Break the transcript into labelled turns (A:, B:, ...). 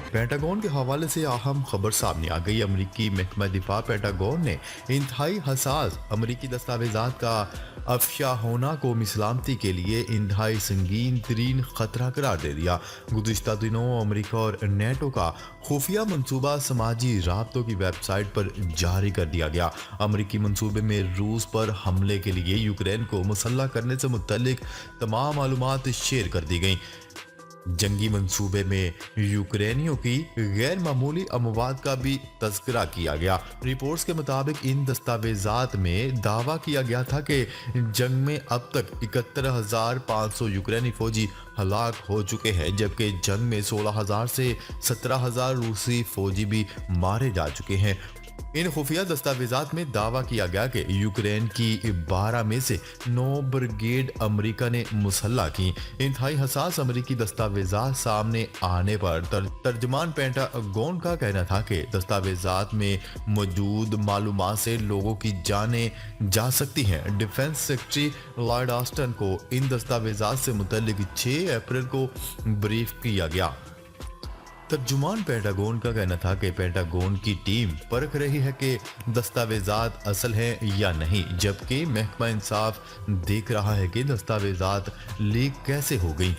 A: Pentagon के हवाले से अहम खबर सामने आ गई। अमरीकी महकमा दिफा पेंटागन ने इंतहाई हसास अमरीकी दस्तावेजात का अफशा होना कौमी सलामती के लिए इंतहाई संगीन तरीन खतरा करार दे दिया। गुज़िश्ता दिनों अमरीका और नेटो का खुफिया मंसूबा समाजी राब्तों की वेबसाइट पर जारी कर दिया गया। अमरीकी मंसूबे में रूस पर हमले के लिए यूक्रेन को मुसल्लह करने से मुतल्लिक तमाम मालूमात शेयर कर दी गई। जंगी मंसूबे में यूक्रेनियों की गैर मामूली अमवात का भी तस्करा किया गया। रिपोर्ट्स के मुताबिक इन दस्तावेजात में दावा किया गया था कि जंग में अब तक 71,500 यूक्रेनी फौजी हलाक हो चुके हैं, जबकि जंग में 16,000 से 17,000 रूसी फौजी भी मारे जा चुके हैं। इन खुफिया दस्तावेजात में दावा किया गया कि यूक्रेन की 12 में से 9 ब्रिगेड अमेरिका ने मुसल्लह की। इंतहाई हसास अमेरिकी दस्तावेजात सामने आने पर तर्जमान पेंटागन का कहना था कि दस्तावेजात में मौजूद मालूमात से लोगों की जानें जा सकती हैं। डिफेंस सेक्रेटरी लॉयड ऑस्टिन को इन दस्तावेजात से मुतल्लिक 6 अप्रैल को ब्रीफ किया गया। तर्जुमान पेंटागन का कहना था कि पेंटागन की टीम परख रही है कि दस्तावेजात असल हैं या नहीं, जबकि महकमा इंसाफ देख रहा है कि दस्तावेजात लीक कैसे हो गई।